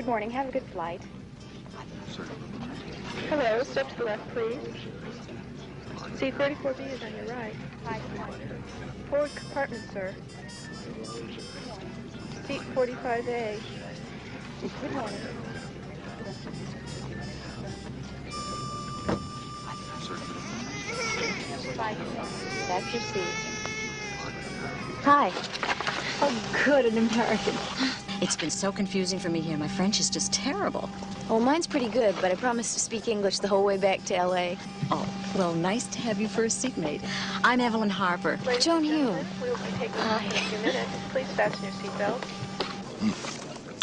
Good morning. Have a good flight. Sir. Hello. Step to the left, please. Seat 34B is on your right. Forward compartment, sir. Seat 45A. Good morning. Sir. That's your seat. Hi. Oh, good, an American. It's been so confusing for me here. My French is just terrible. Well, mine's pretty good, but I promised to speak English the whole way back to L.A. Oh, well, nice to have you for a seatmate. I'm Evelyn Harper. Joan Hume. We will be taking off in a few minutes. Please fasten your seatbelt.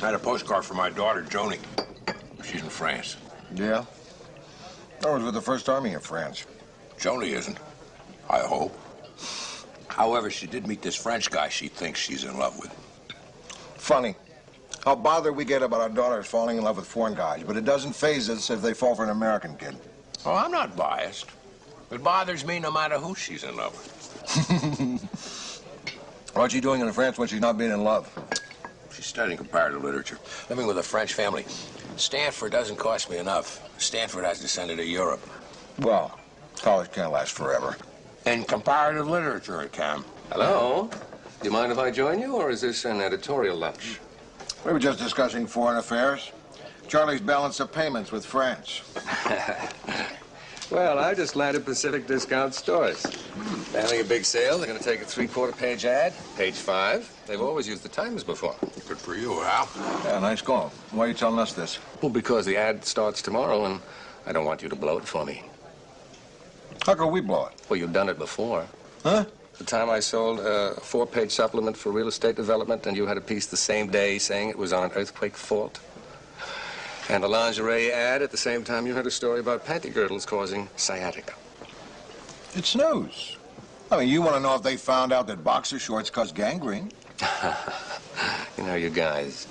I had a postcard for my daughter, Joni. She's in France. Yeah? I was with the First Army in France. Joni isn't, I hope. However, she did meet this French guy she thinks she's in love with. Funny. How bothered we get about our daughters falling in love with foreign guys, but it doesn't faze us if they fall for an American kid. Oh, I'm not biased. It bothers me no matter who she's in love with. What's she doing in France when she's not being in love? She's studying comparative literature, living with a French family. Stanford doesn't cost me enough. Stanford has to send her to Europe. Well, college can't last forever. In comparative literature, it can. Hello? Do you mind if I join you, or is this an editorial lunch? We were just discussing foreign affairs. Charlie's balance of payments with France. Well, I just landed Pacific Discount Stores. They're having a big sale. They're going to take a 3/4-page ad, page 5. They've always used the Times before. Good for you, Hal. Yeah, nice going. Why are you telling us this? Well, because the ad starts tomorrow, and I don't want you to blow it for me. How could we blow it? Well, you've done it before. Huh? The time I sold a 4-page supplement for real estate development, and you had a piece the same day saying it was on an earthquake fault. And a lingerie ad at the same time you had a story about panty girdles causing sciatica. It's news. I mean, you want to know if they found out that boxer shorts cause gangrene? You know, you guys,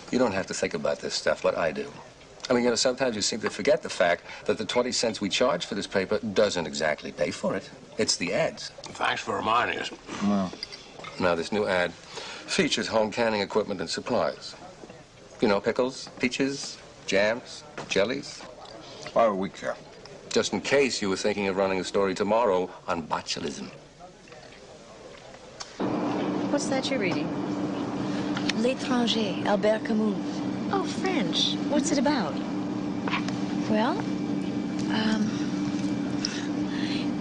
you don't have to think about this stuff like I do. I mean, you know, sometimes you seem to forget the fact that the 20 cents we charge for this paper doesn't exactly pay for it. It's the ads. Thanks for reminding us. Well, Now, this new ad features home canning equipment and supplies. You know, pickles, peaches, jams, jellies. why would we care? Just in case you were thinking of running a story tomorrow on botulism. What's that you're reading? L'étranger, Albert Camus. Oh, French. What's it about? Well,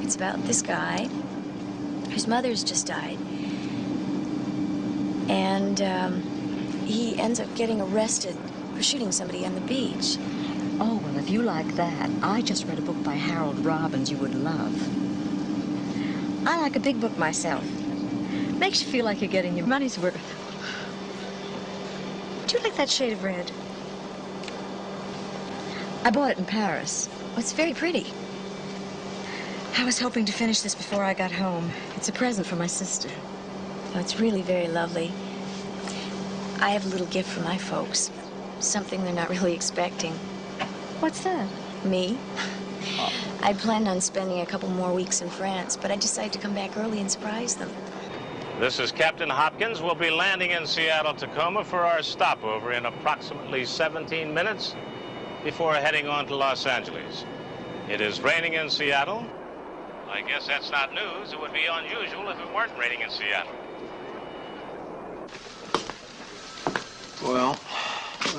it's about this guy whose mother's just died. And, he ends up getting arrested for shooting somebody on the beach. Oh, well, if you like that, I just read a book by Harold Robbins you would love. I like a big book myself. Makes you feel like you're getting your money's worth. Do you like that shade of red? I bought it in Paris. Oh, it's very pretty. I was hoping to finish this before I got home. It's a present for my sister. Oh, it's really very lovely. I have a little gift for my folks. Something they're not really expecting. What's that? Me? I planned on spending a couple more weeks in France, but I decided to come back early and surprise them. This is Captain Hopkins. We'll be landing in Seattle-Tacoma for our stopover in approximately 17 minutes before heading on to Los Angeles. It is raining in Seattle. I guess that's not news. It would be unusual if it weren't raining in Seattle. Well,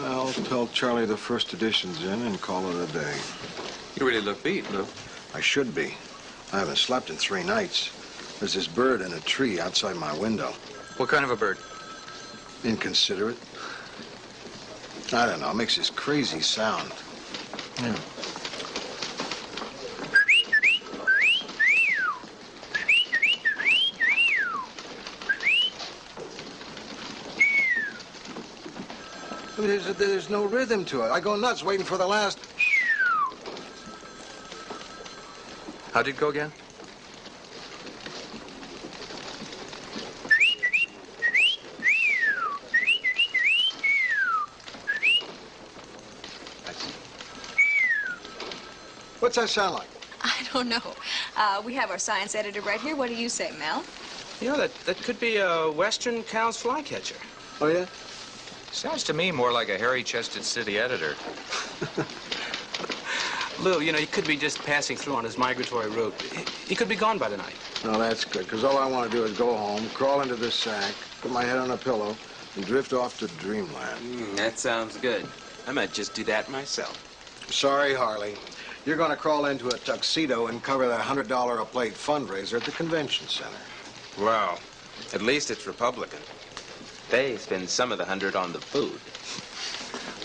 I'll tell Charlie the first edition's in and call it a day. You really look beat, Lou. I should be. I haven't slept in 3 nights. There's this bird in a tree outside my window. What kind of a bird? Inconsiderate. I don't know, it makes this crazy sound. Yeah. There's no rhythm to it. I go nuts waiting for the last... How'd it go again? What's that sound like? I don't know. We have our science editor right here. What do you say, Mel? You know, that could be a Western Cow's flycatcher. Oh, yeah? Sounds to me more like a hairy-chested city editor. Lou, you know, he could be just passing through on his migratory route. He could be gone by tonight. No, that's good, because all I want to do is go home, crawl into this sack, put my head on a pillow, and drift off to dreamland. That sounds good. I might just do that myself. Sorry, Harley. You're going to crawl into a tuxedo and cover that $100 a plate fundraiser at the convention center. Well, at least it's Republican. They spend some of the 100 on the food.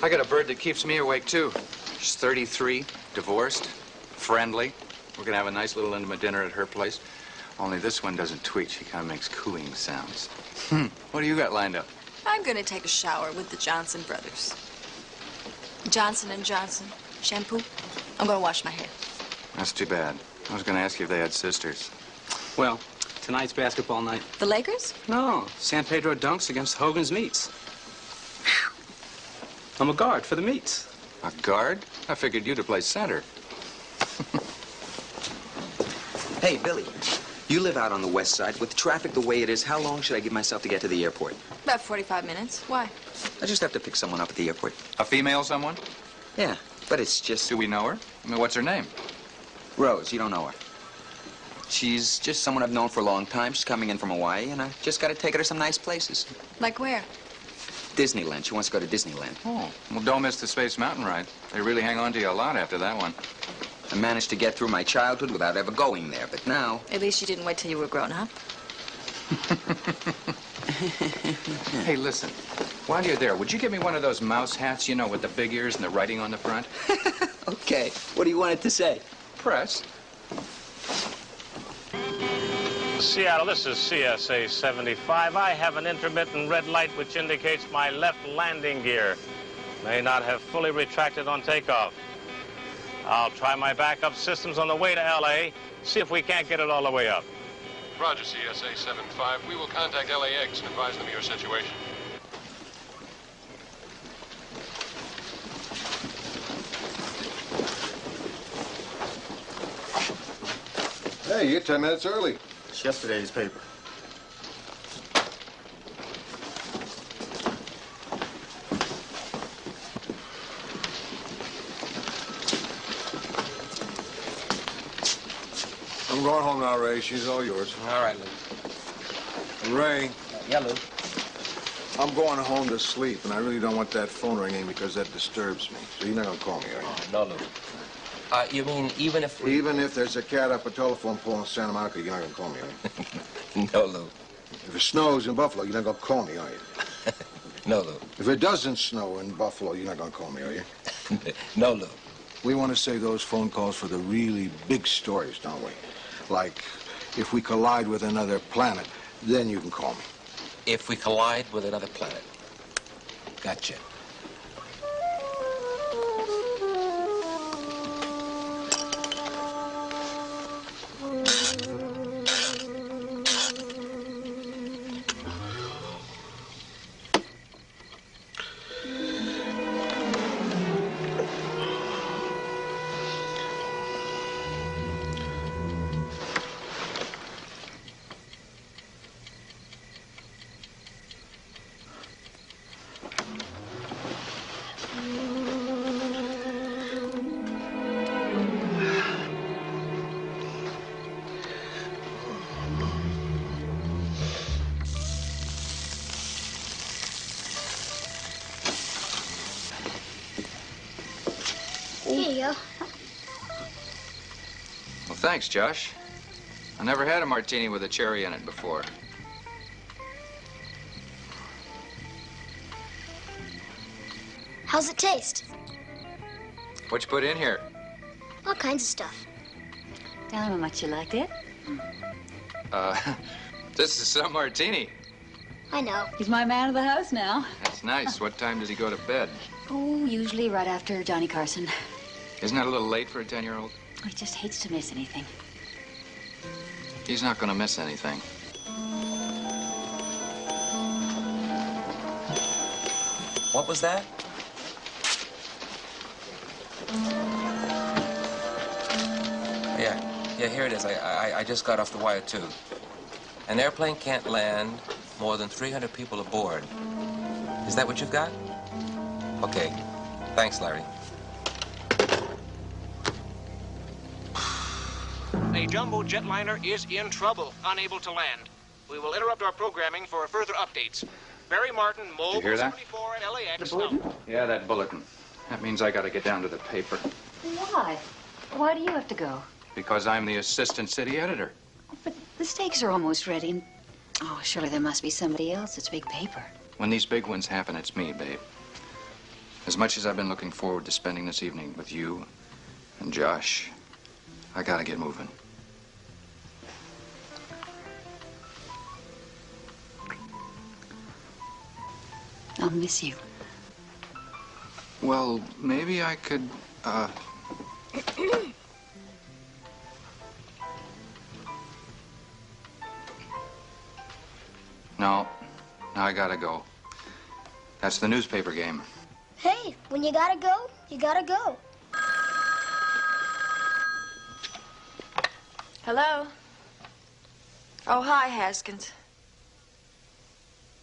I got a bird that keeps me awake, too. She's 33, divorced, friendly. We're going to have a nice little intimate dinner at her place. Only this one doesn't tweet. She kind of makes cooing sounds. What do you got lined up? I'm going to take a shower with the Johnson brothers. Johnson & Johnson. Shampoo. I'm going to wash my hair. That's too bad. I was going to ask you if they had sisters. Well, tonight's basketball night. The Lakers? No, San Pedro Dunks against Hogan's Meats. I'm a guard for the Meats. A guard? I figured you'd have played center. Hey, Billy, you live out on the west side. With traffic the way it is, how long should I give myself to get to the airport? About 45 minutes. Why? I just have to pick someone up at the airport. A female someone? Yeah, but it's just... Do we know her? I mean, what's her name? Rose, you don't know her. She's just someone I've known for a long time. She's coming in from Hawaii, and I just got to take her to some nice places. Like where? Disneyland. She wants to go to Disneyland. Oh, well, don't miss the Space Mountain ride. They really hang on to you a lot after that one. I managed to get through my childhood without ever going there, but now... At least you didn't wait till you were grown up. Hey, listen. While you're there, would you give me one of those mouse hats, you know, with the big ears and the writing on the front? Okay. What do you want it to say? Press. Seattle, this is CSA 75. I have an intermittent red light which indicates my left landing gear may not have fully retracted on takeoff. I'll try my backup systems on the way to LA, see if we can't get it all the way up. Roger, CSA 75. We will contact LAX and advise them of your situation. Hey, you're 10 minutes early. It's yesterday's paper. I'm going home now, Ray. She's all yours. All right, Lou. Ray. Yeah, Lou. I'm going home to sleep, and I really don't want that phone ringing because that disturbs me. So you're not going to call me, are you? No, Lou. You mean even if we... Even if there's a cat up a telephone pole in Santa Monica, you're not going to call me, are you? No, Lou. If it snows in Buffalo, you're not going to call me, are you? No, Lou. If it doesn't snow in Buffalo, you're not going to call me, are you? No, Lou. We want to save those phone calls for the really big stories, don't we? Like, if we collide with another planet, then you can call me. If we collide with another planet. Gotcha. Here you go. Well, thanks, Josh. I never had a martini with a cherry in it before. How's it taste? What you put in here? All kinds of stuff. Tell him how much you liked it. This is some martini. I know. He's my man of the house now. That's nice. What time does he go to bed? Oh, usually right after Johnny Carson. Isn't that a little late for a 10-year-old? He just hates to miss anything. He's not going to miss anything. What was that? Yeah, here it is. I just got off the wire, too. An airplane can't land more than 300 people aboard. Is that what you've got? Okay. Thanks, Larry. A jumbo jetliner is in trouble, unable to land. We will interrupt our programming for further updates. Barry Martin, Mobile hear that? 74 at LAX. The bulletin? Yeah, that bulletin. That means I gotta get down to the paper. Why? Why do you have to go? Because I'm the assistant city editor. But the steaks are almost ready. Oh, surely there must be somebody else. It's big paper. When these big ones happen, it's me, babe. As much as I've been looking forward to spending this evening with you and Josh, I gotta get moving. I'll miss you. Well, maybe I could, No, I gotta go. That's the newspaper game. Hey, when you gotta go, you gotta go. Hello? Oh, hi, Haskins.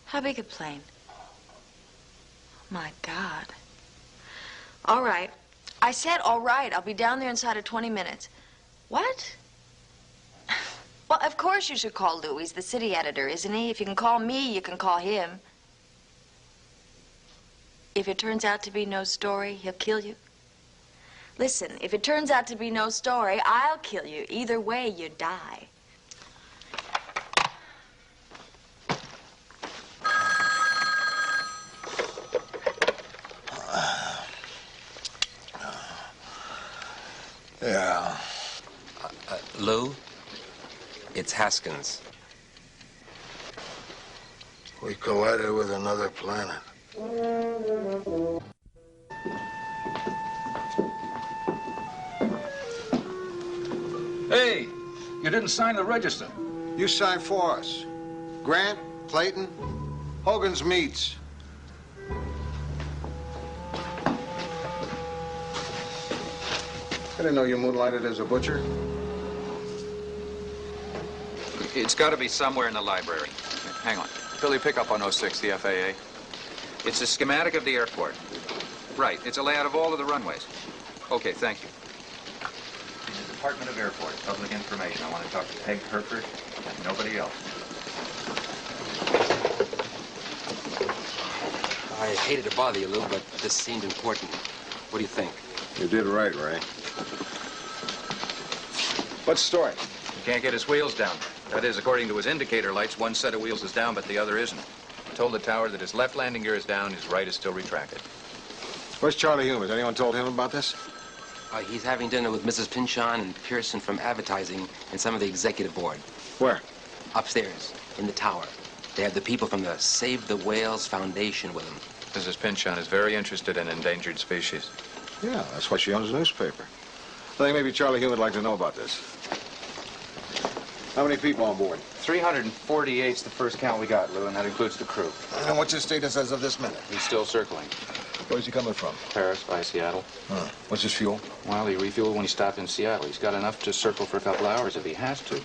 How big a plane? My God. All right. I said all right. I'll be down there inside of 20 minutes. What? Well, of course you should call Lou. He's the city editor, isn't he? If you can call me, you can call him. If it turns out to be no story, he'll kill you. Listen, if it turns out to be no story, I'll kill you. Either way, you die. Yeah. Lou, it's Haskins. We collided with another planet. Hey, you didn't sign the register. You signed for us. Grant, Clayton, Hogan's Meats. I didn't know you moonlighted as a butcher. It's got to be somewhere in the library. Hang on. Billy, pick up on 06, the FAA. It's a schematic of the airport. Right. It's a layout of all of the runways. Okay, thank you. In the Department of Airport, Public Information. I want to talk to Peg Herford and nobody else. I hated to bother you, Lou, but this seemed important. What do you think? You did right, Ray. What story? He can't get his wheels down. That is, according to his indicator lights, one set of wheels is down, but the other isn't. He told the tower that his left landing gear is down, his right is still retracted. Where's Charlie Hume? Has anyone told him about this? He's having dinner with Mrs. Pinchon and Pearson from advertising and some of the executive board. Where? Upstairs, in the tower. They have the people from the Save the Whales Foundation with them. Mrs. Pinchon is very interested in endangered species. Yeah, that's why she owns a newspaper. I think maybe Charlie Hume would like to know about this. How many people on board? 348's the first count we got, Lou, and that includes the crew. And what's his status as of this minute? He's still circling. Where's he coming from? Paris by Seattle. Huh. What's his fuel? Well, he refueled when he stopped in Seattle. He's got enough to circle for a couple hours if he has to.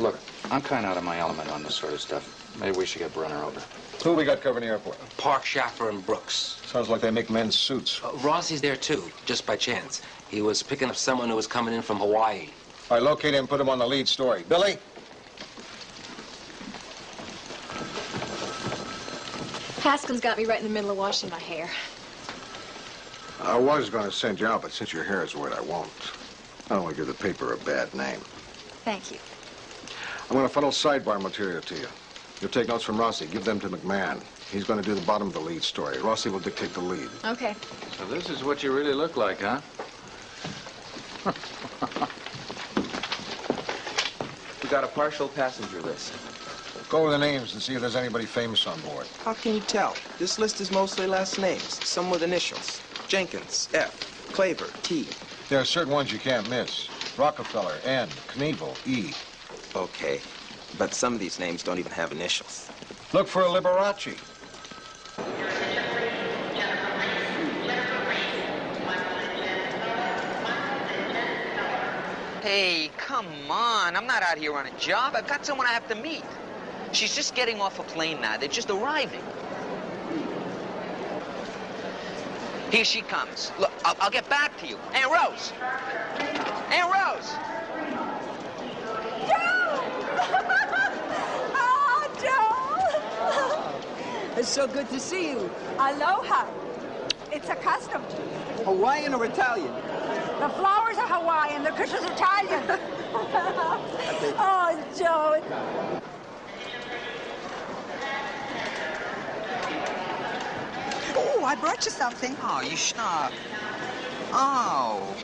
Look, I'm kind of out of my element on this sort of stuff. Maybe we should get Brunner over. Who we got covering the airport? Park, Schaffer, and Brooks. Sounds like they make men's suits. Rossi's there, too, just by chance. He was picking up someone who was coming in from Hawaii. All right, locate him and put him on the lead story. Billy? Haskins got me right in the middle of washing my hair. I was going to send you out, but since your hair is wet, I won't. I don't want to give the paper a bad name. Thank you. I'm going to funnel sidebar material to you. You'll take notes from Rossi. Give them to McMahon. He's going to do the bottom of the lead story. Rossi will dictate the lead. Okay. So this is what you really look like, huh? We got a partial passenger list. Go over the names and see if there's anybody famous on board. How can you tell? This list is mostly last names, some with initials. Jenkins, F. Claver, T. There are certain ones you can't miss. Rockefeller, N. Knievel, E. Okay, but some of these names don't even have initials. Look for a Liberace. Hey, come on. I'm not out here on a job. I've got someone I have to meet. She's just getting off a plane now. They're just arriving. Here she comes. Look, I'll get back to you. Aunt Rose! Aunt Rose! It's so good to see you. Aloha. It's a custom. Hawaiian or Italian? The flowers are Hawaiian, the cushions Italian. Oh, Joe. Oh, I brought you something. Oh, you stop. Oh.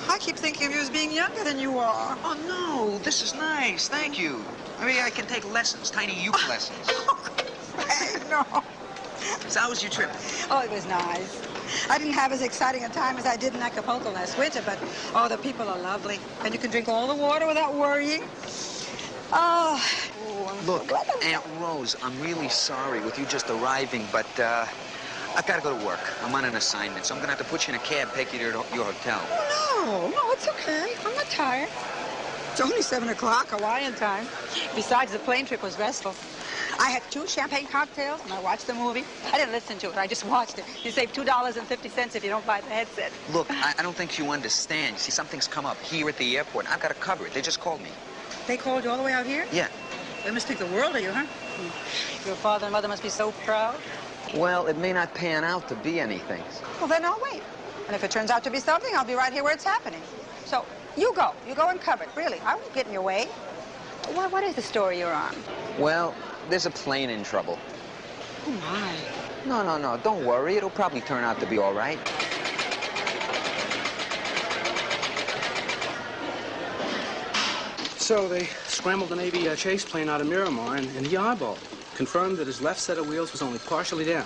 I keep thinking of you as being younger than you are. Oh, no, this is nice. Thank you. Maybe I can take lessons, tiny uke lessons. Hey, no. So how was your trip? Oh, it was nice. I didn't have as exciting a time as I did in Acapulco last winter, but, oh, the people are lovely. And you can drink all the water without worrying. Oh. Look, Aunt Rose, I'm really sorry with you just arriving, but I've got to go to work. I'm on an assignment, so I'm going to have to put you in a cab, take you to your hotel. Oh, no, it's okay. I'm not tired. It's only 7 o'clock Hawaiian time. Besides, the plane trip was restful. I had 2 champagne cocktails, and I watched the movie. I didn't listen to it. I just watched it. You save $2.50 if you don't buy the headset. Look, I don't think you understand. You see, something's come up here at the airport. I've got to cover it. They just called me. They called you all the way out here? Yeah. They must think the world of you, huh? Your father and mother must be so proud. Well, it may not pan out to be anything. Well, then I'll wait. And if it turns out to be something, I'll be right here where it's happening. So, you go. You go and cover it. Really, I won't get in your way. What is the story you're on? Well, there's a plane in trouble. Oh, my. No. Don't worry. It'll probably turn out to be all right. So they scrambled the Navy chase plane out of Miramar, and he eyeballed. Confirmed that his left set of wheels was only partially down.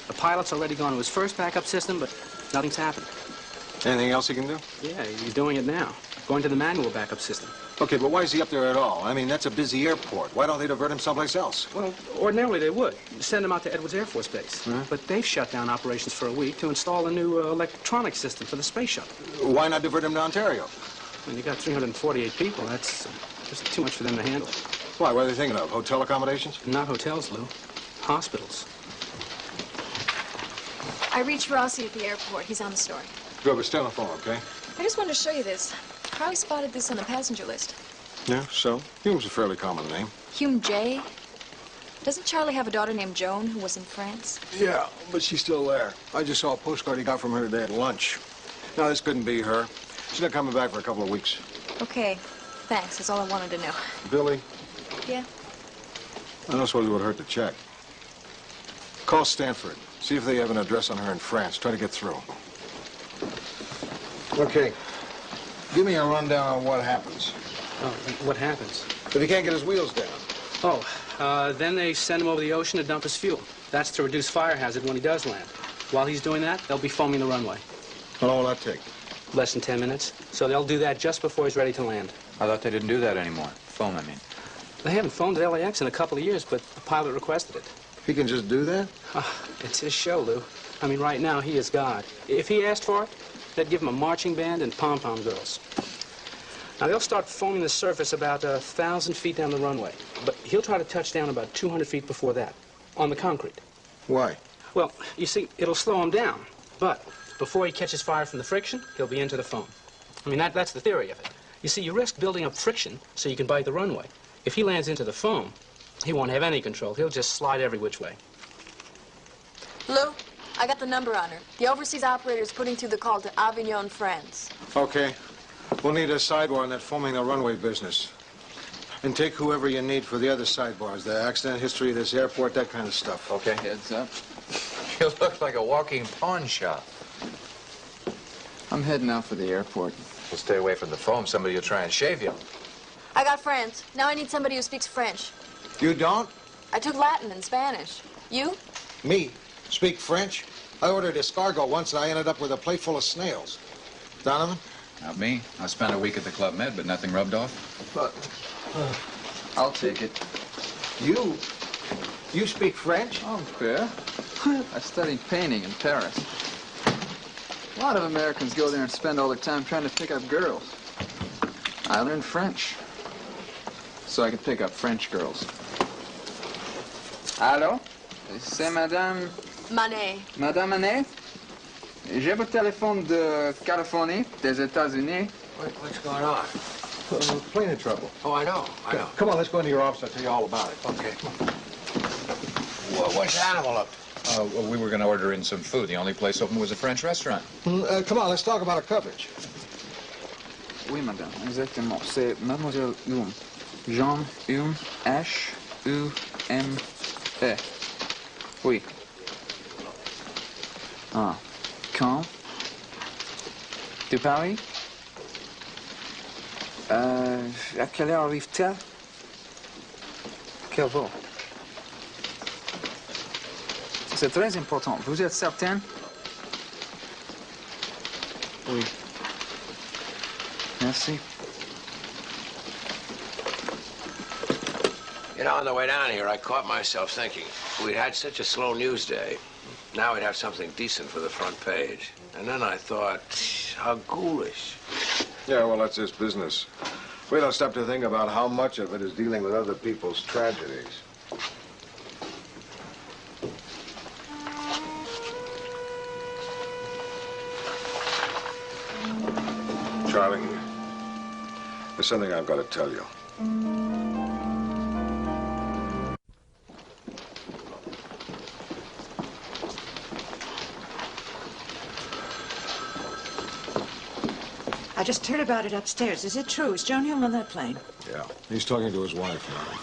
The pilot's already gone to his first backup system, but nothing's happened. Anything else he can do? Yeah, he's doing it now. Going to the manual backup system. Okay, but why is he up there at all? I mean, that's a busy airport. Why don't they divert him someplace else? Well, ordinarily they would. Send him out to Edwards Air Force Base. Huh? But they've shut down operations for a week to install a new electronic system for the space shuttle. Why not divert him to Ontario? When you got 348 people, that's just too much for them to handle. Why? What are they thinking of? Hotel accommodations? Not hotels, Lou. Hospitals. I reached Rossi at the airport. He's on the story. Good, but stay on the phone, okay? I just wanted to show you this. Harley spotted this on the passenger list. Yeah, so? Hume's a fairly common name. Hume J. Doesn't Charlie have a daughter named Joan who was in France? Yeah, but she's still there. I just saw a postcard he got from her today at lunch. No, this couldn't be her. She's not coming back for a couple of weeks. Okay. Thanks. That's all I wanted to know. Billy, Yeah? I don't suppose it would hurt to check. Call Stanford. See if they have an address on her in France. Try to get through. Okay. Give me a rundown on what happens. Oh, what happens? If he can't get his wheels down. Oh, then they send him over the ocean to dump his fuel. That's to reduce fire hazard when he does land. While he's doing that, they'll be foaming the runway. How long will that take? Less than 10 minutes. So they'll do that just before he's ready to land. I thought they didn't do that anymore. Foam, I mean. They haven't phoned at LAX in a couple of years, but the pilot requested it. He can just do that? It's his show, Lou. I mean, right now, he is God. If he asked for it, they'd give him a marching band and pom-pom girls. Now, they'll start foaming the surface about 1,000 feet down the runway. But he'll try to touch down about 200 feet before that, on the concrete. Why? Well, you see, it'll slow him down. But before he catches fire from the friction, he'll be into the foam. I mean, that's the theory of it. You see, you risk building up friction so you can bite the runway. If he lands into the foam, he won't have any control. He'll just slide every which way. Lou, I got the number on her. The overseas operator is putting through the call to Avignon, France. Okay. We'll need a sidebar on that foaming the runway business. And take whoever you need for the other sidebars, the accident history of this airport, that kind of stuff. Okay. Heads up. You look like a walking pawn shop. I'm heading out for the airport. Well, stay away from the foam. Somebody will try and shave you. I got France. Now I need somebody who speaks French. You don't? I took Latin and Spanish. You? Me? Speak French? I ordered escargot once and I ended up with a plate full of snails. Donovan? Not me. I spent a week at the Club Med, but nothing rubbed off. But I'll take it. You? You speak French? Oh, fair. I studied painting in Paris. A lot of Americans go there and spend all their time trying to pick up girls. I learned French, so I could pick up French girls. Allô? C'est Madame Manet. Madame Manet, j'ai votre téléphone de Californie, des États-Unis. What's going on? Plane in trouble. Oh, I know. Come on, let's go into your office. I'll tell you all about it. Okay. What's the animal up to? Well, we were going to order in some food. The only place open was a French restaurant. Come on, let's talk about our coverage. Oui, madame, exactement. C'est Mademoiselle Hume. Jean Hume, H-U-M-E. Oui. Ah. Quand? De Paris? À quelle heure arrive-t-elle? Quel vol? C'est très important. Vous êtes certain? Oui. Merci. You know, on the way down here, I caught myself thinking, if we'd had such a slow news day, now we'd have something decent for the front page. And then I thought, how ghoulish. Yeah, well, that's this business. We don't stop to think about how much of it is dealing with other people's tragedies. Charlie, there's something I've got to tell you. I just heard about it upstairs. Is it true? Is John Hill on that plane? Yeah, he's talking to his wife now.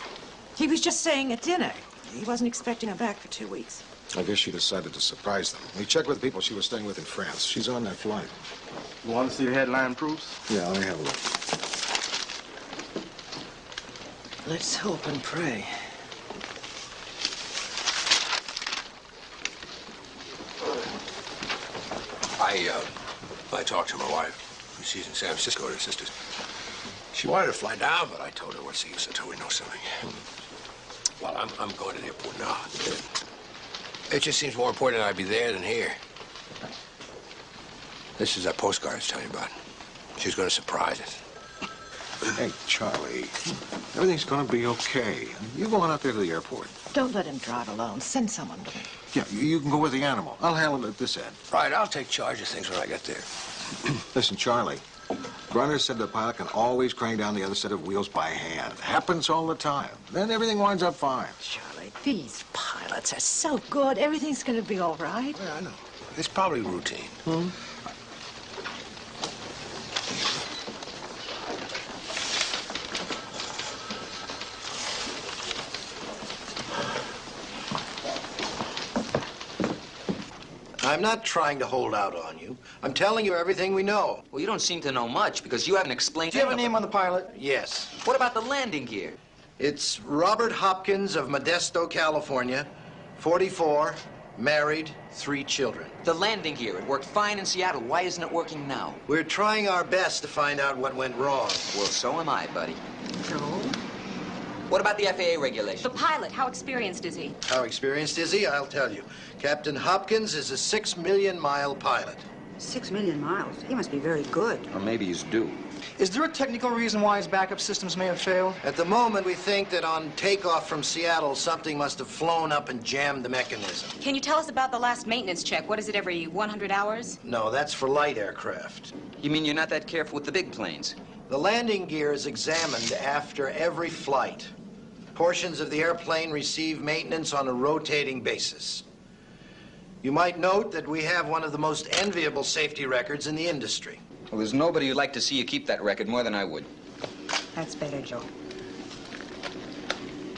He was just saying at dinner. He wasn't expecting her back for 2 weeks. I guess she decided to surprise them. We checked with the people she was staying with in France. She's on that flight. You want to see the headline proofs? Yeah, let me have a look. Let's hope and pray. I talked to my wife. She's in San Francisco with her sisters. She wanted to fly down, but I told her what's the use until we know something. Well, I'm going to the airport now. It just seems more important that I be there than here. This is that postcard I was telling you about. She's going to surprise us. Hey, Charlie, everything's going to be okay. You're going out there to the airport. Don't let him drive alone. Send someone to him. Yeah, you can go with the animal. I'll handle it at this end. Right, I'll take charge of things when I get there. Listen, Charlie, Brunner said the pilot can always crank down the other set of wheels by hand. Happens all the time. Then everything winds up fine. Charlie, these pilots are so good. Everything's going to be all right. Yeah, I know. It's probably routine. I'm not trying to hold out on you. I'm telling you everything we know. Well, you don't seem to know much because you haven't explained. Do you have a name on the pilot? Yes. What about the landing gear? It's Robert Hopkins of Modesto, California, 44, married, 3 children. The landing gear. It worked fine in Seattle. Why isn't it working now? We're trying our best to find out what went wrong. Well, so am I, buddy. No. What about the FAA regulations? The pilot, how experienced is he? How experienced is he? I'll tell you. Captain Hopkins is a 6 million mile pilot. 6 million miles. He must be very good. Or maybe he's due. Is there a technical reason why his backup systems may have failed? At the moment, we think that on takeoff from Seattle, something must have flown up and jammed the mechanism. Can you tell us about the last maintenance check? What is it, every 100 hours? No, that's for light aircraft. You mean you're not that careful with the big planes? The landing gear is examined after every flight. Portions of the airplane receive maintenance on a rotating basis. You might note that we have one of the most enviable safety records in the industry. Well, there's nobody who'd like to see you keep that record more than I would. That's better, Joe.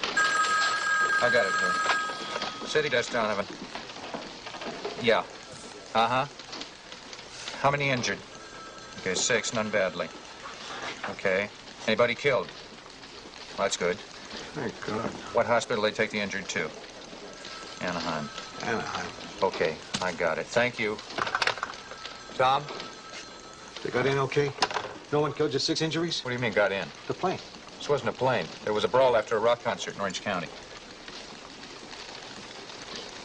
I got it here. City desk, Donovan. Yeah. Uh-huh. How many injured? Okay, 6, none badly. Okay. Anybody killed? That's good. Thank God. What hospital they take the injured to? Anaheim. Anaheim. Okay, I got it. Thank you. Tom? They got in okay? No one killed, just 6 injuries? What do you mean, got in? The plane. This wasn't a plane. There was a brawl after a rock concert in Orange County.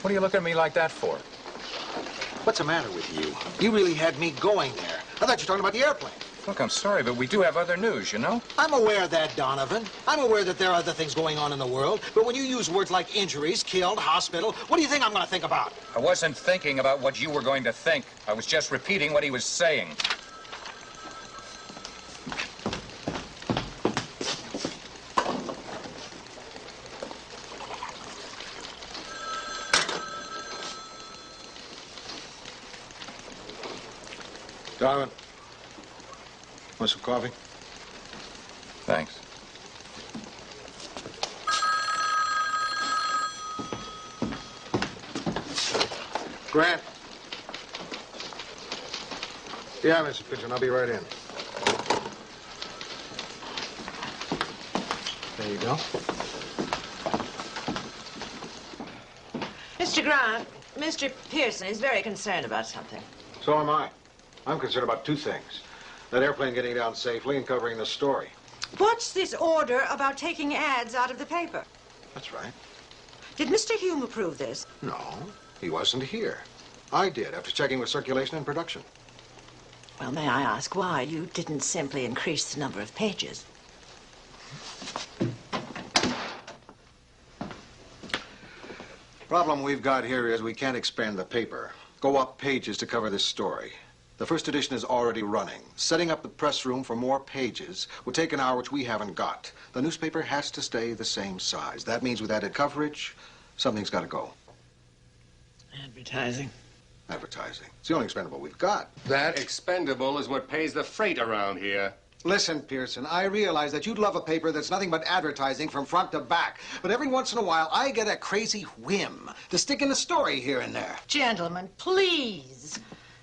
What are you looking at me like that for? What's the matter with you? You really had me going there. I thought you were talking about the airplane. Look, I'm sorry, but we do have other news, you know? I'm aware of that, Donovan. I'm aware that there are other things going on in the world. But when you use words like injuries, killed, hospital, what do you think I'm going to think about? I wasn't thinking about what you were going to think. I was just repeating what he was saying. Donovan, want some coffee? Thanks. Grant. Yeah, Mr. Pigeon, I'll be right in. There you go. Mr. Grant, Mr. Pearson is very concerned about something. So am I. I'm concerned about two things. That airplane getting down safely and covering the story. What's this order about taking ads out of the paper? That's right. Did Mr. Hume approve this? No, he wasn't here. I did, after checking with circulation and production. Well, may I ask why you didn't simply increase the number of pages? Problem we've got here is we can't expand the paper. Go up pages to cover this story. The first edition is already running. Setting up the press room for more pages would take an hour, which we haven't got. The newspaper has to stay the same size. That means with added coverage, something's got to go. Advertising. Advertising. It's the only expendable we've got. That expendable is what pays the freight around here. Listen, Pearson, I realize that you'd love a paper that's nothing but advertising from front to back. But every once in a while, I get a crazy whim to stick in a story here and there. Gentlemen, please.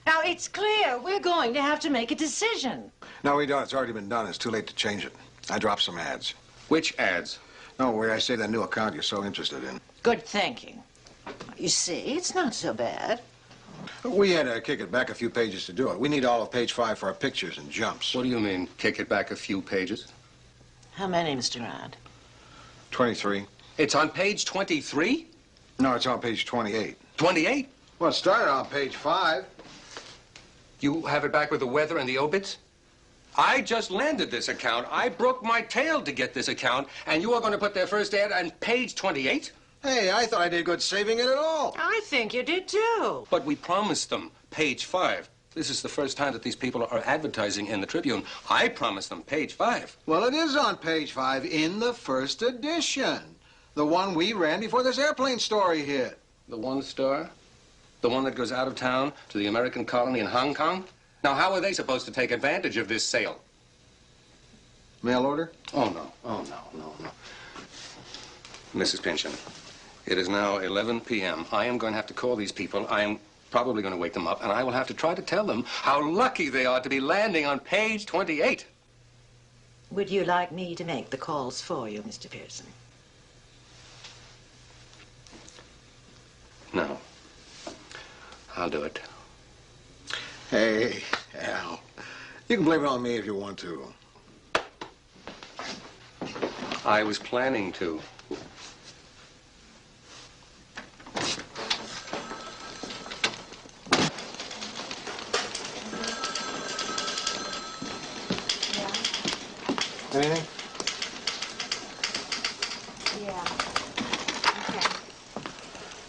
Now, it's clear we're going to have to make a decision. No, we don't. It's already been done. It's too late to change it. I dropped some ads. Which ads? No, where I say that new account you're so interested in. Good thinking. You see, it's not so bad. We had to kick it back a few pages to do it. We need all of page 5 for our pictures and jumps. What do you mean, kick it back a few pages? How many, Mr. Grant? 23. It's on page 23? No, it's on page 28. 28? Well, it started on page 5. You have it back with the weather and the obits? I just landed this account. I broke my tail to get this account, and you are going to put their first ad on page 28? Hey, I thought I did good saving it at all. I think you did, too. But we promised them page 5. This is the first time that these people are advertising in the Tribune. I promised them page 5. Well, it is on page 5 in the first edition. The one we ran before this airplane story hit. The one star? The one that goes out of town to the American colony in Hong Kong? Now, how are they supposed to take advantage of this sale? Mail order? Oh, no. Oh, no. Mrs. Pynchon, it is now 11 p.m. I am going to have to call these people. I am probably going to wake them up, and I will have to try to tell them how lucky they are to be landing on page 28. Would you like me to make the calls for you, Mr. Pearson? No. I'll do it. Hey, Al. You can blame it on me if you want to. I was planning to. Anything? Yeah. Okay.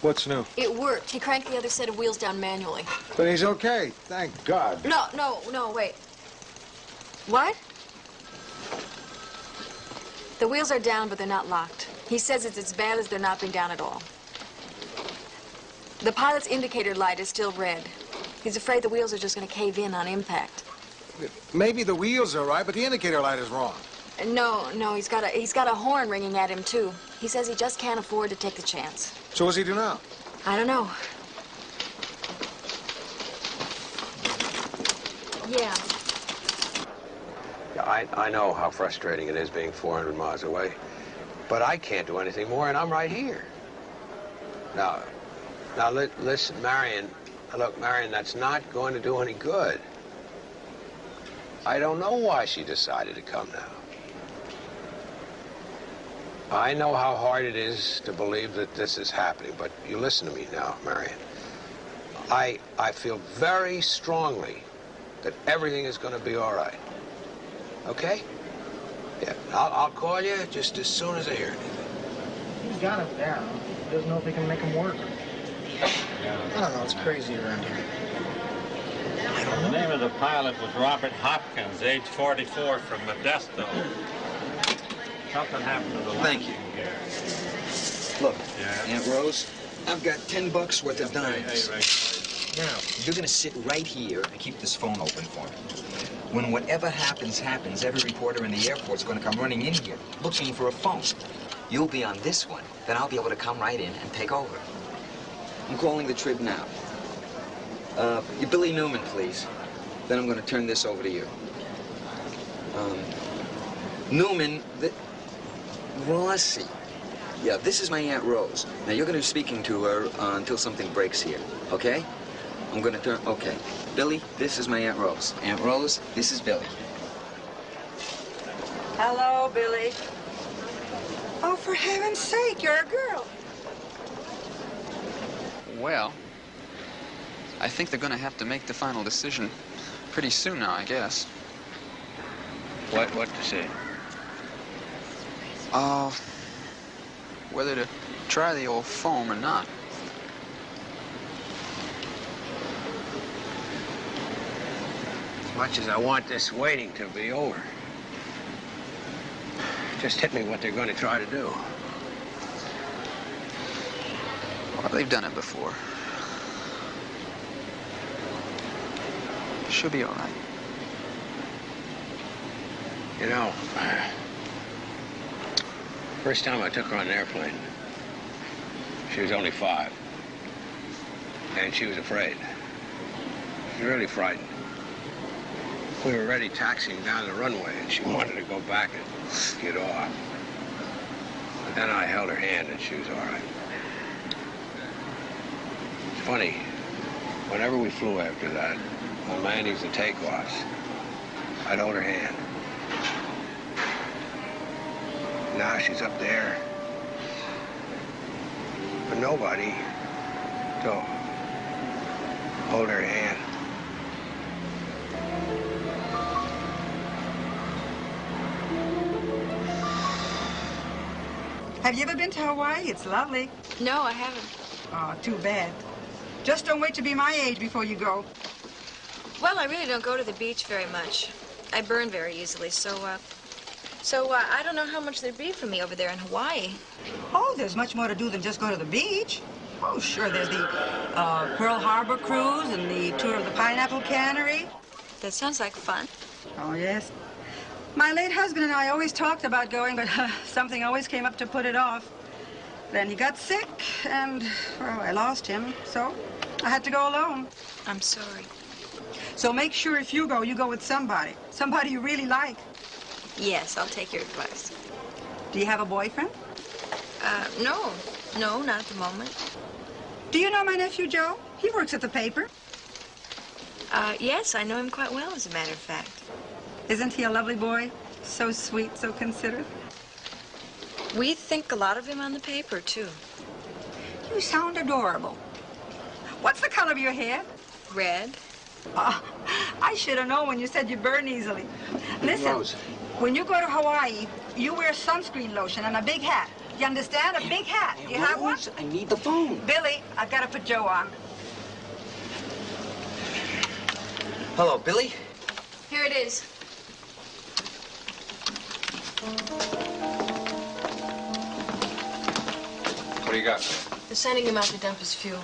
What's new? It worked. He cranked the other set of wheels down manually. But he's okay. Thank God. No, wait. What? The wheels are down, but they're not locked. He says it's as bad as they're not being down at all. The pilot's indicator light is still red. He's afraid the wheels are just going to cave in on impact. Maybe the wheels are right, but the indicator light is wrong. No, he's got a horn ringing at him, too. He says he just can't afford to take the chance. So what's he do now? I don't know. Yeah. I know how frustrating it is being 400 miles away, but I can't do anything more, and I'm right here. Now, listen, Marion. Look, Marion, that's not going to do any good. I don't know why she decided to come now. I know how hard it is to believe that this is happening, but you listen to me now, Marion. I feel very strongly that everything is going to be all right. Okay? Yeah, I'll call you just as soon as I hear anything. He's got him down. He doesn't know if he can make him work. I don't know, it's crazy around here. The name of the pilot was Robert Hopkins, age 44, from Modesto. Something happened to the Thank you. here. Look, Yeah. Aunt Rose, I've got $10 worth of dimes. Hey, Now, you're gonna sit right here and keep this phone open for me. When whatever happens, every reporter in the airport's gonna come running in here, looking for a phone. You'll be on this one, then I'll be able to come right in and take over. I'm calling the Trib now. You Billy Newman, please. Then I'm gonna turn this over to you. Newman, Rossi. Yeah, this is my Aunt Rose. Now, you're gonna be speaking to her until something breaks here, okay? I'm gonna turn, okay. Billy, this is my Aunt Rose. Aunt Rose, this is Billy. Hello, Billy. Oh, for heaven's sake, you're a girl. Well, I think they're going to have to make the final decision pretty soon now, I guess. What decision? Whether to try the old foam or not. As much as I want this waiting to be over, just hit me what they're going to try to do. Well, they've done it before. She'll be all right. You know, first time I took her on an airplane, she was only 5. And she was afraid. She was really frightened. We were already taxiing down the runway, and she wanted to go back and get off. But then I held her hand, and she was all right. It's funny, whenever we flew after that, on landings and takeoffs, I'd hold her hand. Now she's up there, but nobody to hold her hand. Have you ever been to Hawaii? It's lovely. No, I haven't. Oh, too bad. Just don't wait to be my age before you go. Well, I really don't go to the beach very much. I burn very easily, so I don't know how much there'd be for me over there in Hawaii. Oh, there's much more to do than just go to the beach. Oh, sure, there's the Pearl Harbor cruise and the tour of the Pineapple Cannery. That sounds like fun. Oh, yes. My late husband and I always talked about going, but something always came up to put it off. Then he got sick, and, well, I lost him, so I had to go alone. I'm sorry. So make sure if you go with somebody. Somebody you really like. Yes, I'll take your advice. Do you have a boyfriend? No. No, not at the moment. Do you know my nephew, Joe? He works at the paper. Yes, I know him quite well, as a matter of fact. Isn't he a lovely boy? So sweet, so considerate. We think a lot of him on the paper, too. You sound adorable. What's the color of your hair? Red. Oh, I should have known when you said you burn easily. Listen, Rose. when you go to Hawaii, you wear sunscreen lotion and a big hat. You understand? A big hat. You have one? I need the phone. Billy, I've got to put Joe on. Hello, Billy. Here it is. What do you got? They're sending him out to dump his fuel.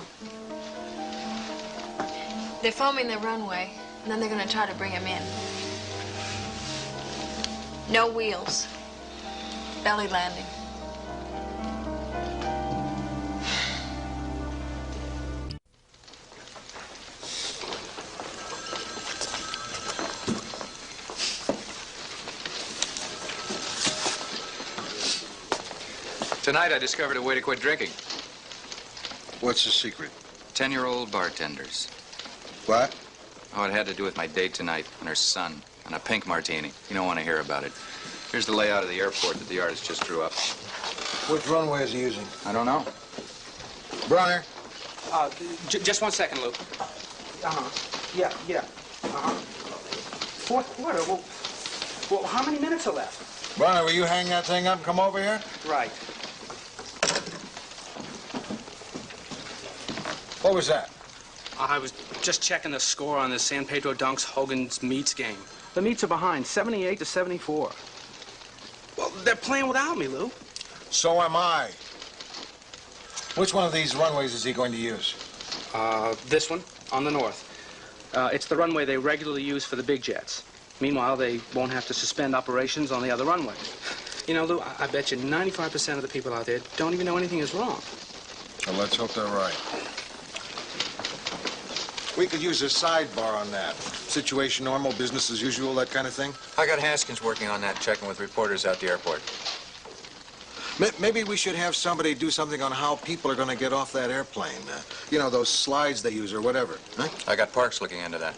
They're foaming the runway, and then they're going to try to bring him in. No wheels. Belly landing. Tonight, I discovered a way to quit drinking. What's the secret? 10-year-old bartenders. What? Oh, it had to do with my date tonight and her son and a pink martini. You don't want to hear about it. Here's the layout of the airport that the artist just drew up. Which runway is he using? I don't know. Brunner? Just 1 second, Lou. Yeah. Fourth quarter. Well, Well, how many minutes are left? Barney, will you hang that thing up and come over here? Right. What was that? I was just checking the score on the San Pedro Dunks Hogan's Meats game. The Meats are behind, 78 to 74. Well, they're playing without me, Lou. So am I. Which one of these runways is he going to use? This one, on the north. It's the runway they regularly use for the big jets. Meanwhile, they won't have to suspend operations on the other runway. You know, Lou, I bet you 95% of the people out there don't even know anything is wrong. Well, let's hope they're right. We could use a sidebar on that. Situation normal, business as usual, that kind of thing. I got Haskins working on that, checking with reporters out the airport. Maybe we should have somebody do something on how people are going to get off that airplane. You know, those slides they use or whatever. Huh? I got Parks looking into that.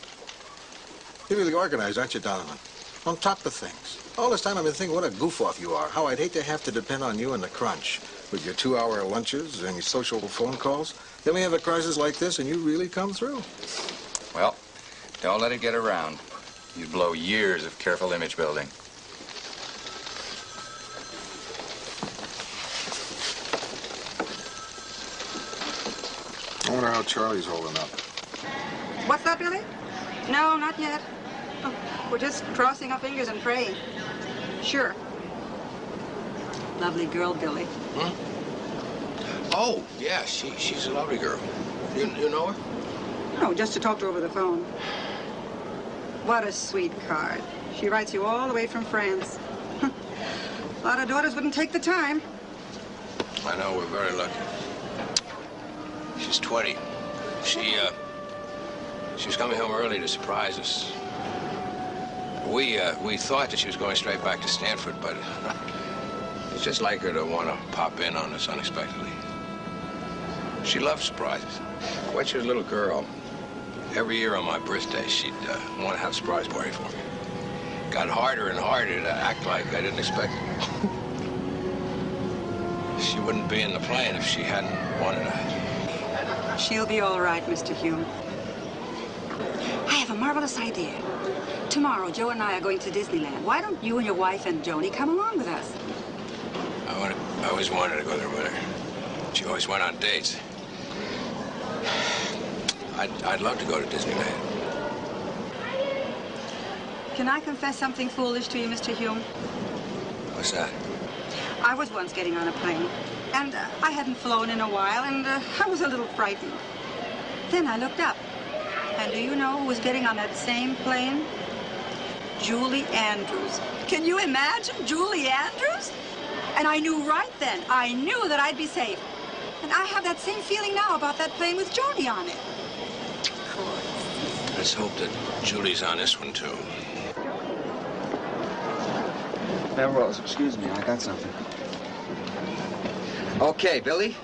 You're really organized, aren't you, Donovan? On top of things. All this time I've been thinking what a goof-off you are. How I'd hate to have to depend on you in the crunch. With your 2-hour lunches and your social phone calls. Then we have a crisis like this and you really come through. Well, don't let it get around. You'd blow years of careful image building. I wonder how Charlie's holding up. What's that, Billy? No, not yet. Oh, we're just crossing our fingers and praying. Sure. Lovely girl, Billy. Hmm? Oh, yeah, she's a lovely girl. You know her? No, just to talk to her over the phone. What a sweet card. She writes you all the way from France. A lot of daughters wouldn't take the time. I know, we're very lucky. She's 20. She was coming home early to surprise us. We thought that she was going straight back to Stanford, but it's just like her to want to pop in on us unexpectedly. She loves surprises. When she was a little girl, every year on my birthday, she'd want to have a surprise party for me. Got harder and harder to act like I didn't expect it. She wouldn't be in the plane if she hadn't wanted to. She'll be all right, Mr. Hume. I have a marvelous idea. Tomorrow, Joe and I are going to Disneyland. Why don't you and your wife and Joni come along with us? I always wanted to go there with her. She always went on dates. I'd love to go to Disneyland. Can I confess something foolish to you, Mr. Hume? What's that? I was once getting on a plane, and I hadn't flown in a while, and I was a little frightened. Then I looked up, and do you know who was getting on that same plane? Julie Andrews. Can you imagine Julie Andrews? And I knew right then, I knew that I'd be safe. And I have that same feeling now about that plane with Joni on it. Let's hope that Julie's on this one, too. Rose, excuse me, I got something. Okay, Billy.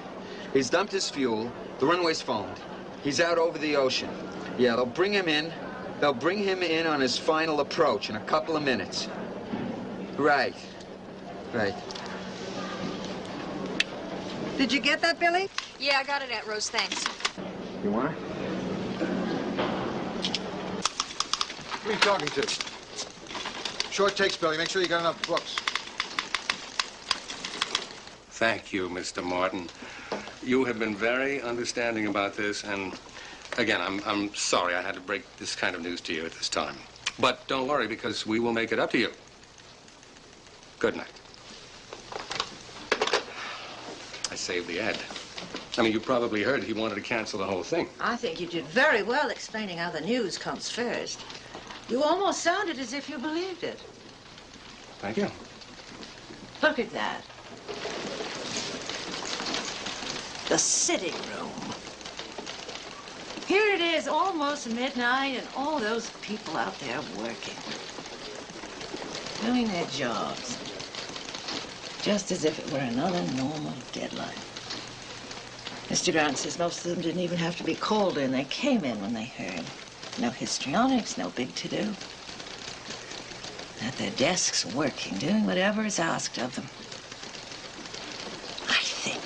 He's dumped his fuel. The runway's phoned. He's out over the ocean. Yeah, they'll bring him in. They'll bring him in on his final approach in a couple of minutes. Right. Right. Did you get that, Billy? Yeah, I got it, Aunt Rose, thanks. You want it? Who are you talking to? Short takes, Billy. Make sure you got enough books. Thank you, Mr. Martin. You have been very understanding about this, and again, I'm sorry I had to break this kind of news to you at this time. But don't worry, because we will make it up to you. Good night. I saved the ad. I mean, you probably heard he wanted to cancel the whole thing. I think you did very well explaining how the news comes first. You almost sounded as if you believed it. Thank you. Look at that. The sitting room. Here it is, almost midnight, and all those people out there working. Doing their jobs. Just as if it were another normal deadline. Mr. Grant says most of them didn't even have to be called in. They came in when they heard. No histrionics, no big to-do. At their desks, working, doing whatever is asked of them. I think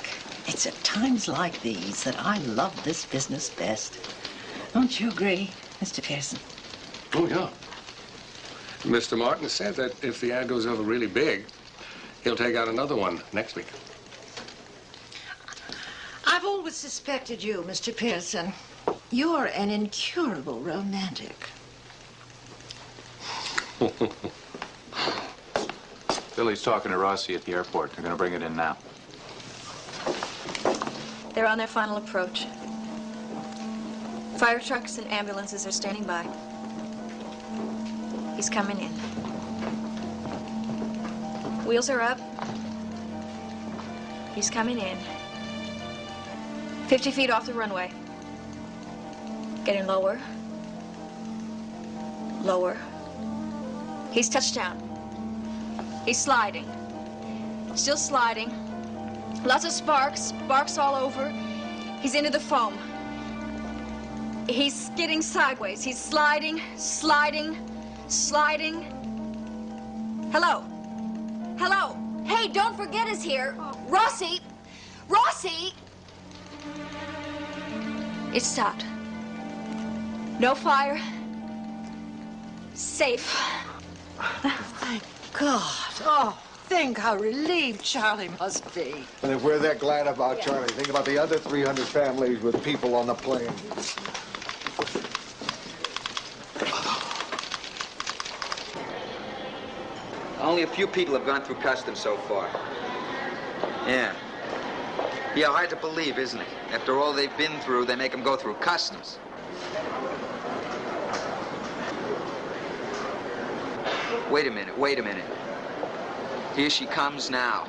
it's at times like these that I love this business best. Don't you agree, Mr. Pearson? Oh, yeah. Mr. Martin said that if the ad goes over really big, he'll take out another one next week. I've always suspected you, Mr. Pearson. You're an incurable romantic. Billy's talking to Rossi at the airport. They're going to bring it in now. They're on their final approach. Fire trucks and ambulances are standing by. He's coming in. Wheels are up. He's coming in. 50 feet off the runway. Getting lower. Lower. He's touched down. He's sliding. Still sliding. Lots of sparks. Sparks all over. He's into the foam. He's skidding sideways. He's sliding, sliding, sliding. Hello? Hello? Hey, don't forget us here. Rossi! Rossi! It stopped. No fire. Safe. Thank God. Oh, think how relieved Charlie must be. And if we're that glad about Charlie, think about the other 300 families with people on the plane. Only a few people have gone through customs so far. Yeah. Yeah, hard to believe, isn't it? After all they've been through, they make them go through customs. Wait a minute, wait a minute. Here she comes now.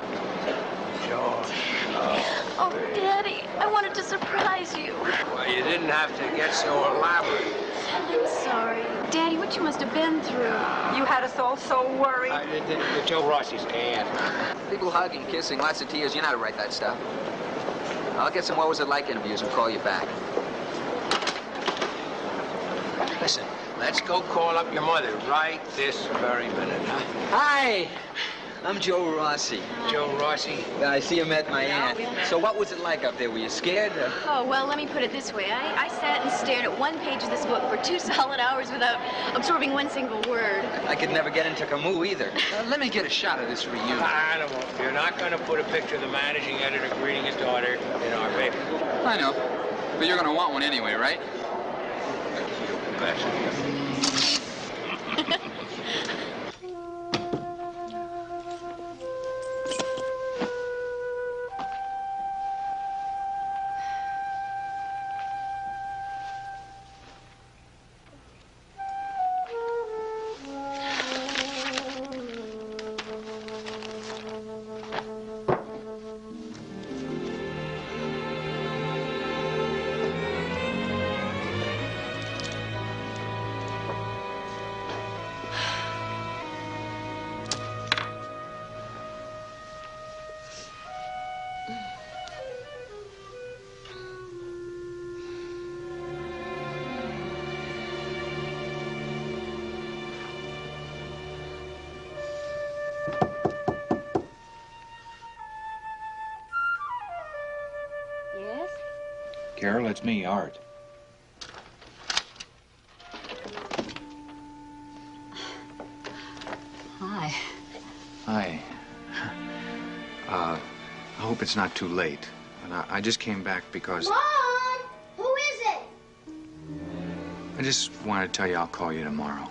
Oh, Daddy, I wanted to surprise you. Well, you didn't have to get so elaborate. I'm sorry. Daddy, what you must have been through. You had us all so worried. Joe Rossi's aunt. People hugging, kissing, lots of tears. You know how to write that stuff. I'll get some what was it like interviews and call you back. Listen, let's go call up your mother right this very minute, huh? Hi! I'm Joe Rossi. Joe Rossi? I see you met my aunt. So what was it like up there? Were you scared? Oh, well, let me put it this way. I sat and stared at one page of this book for 2 solid hours without absorbing one single word. I could never get into Camus either. Let me get a shot of this reunion. Animal, you're not going to put a picture of the managing editor greeting his daughter in our paper. I know. But you're going to want one anyway, right? Yes? Carol, it's me, Art. Hi. Hi. I hope it's not too late. And I just came back because Mom! Who is it? I just wanted to tell you I'll call you tomorrow.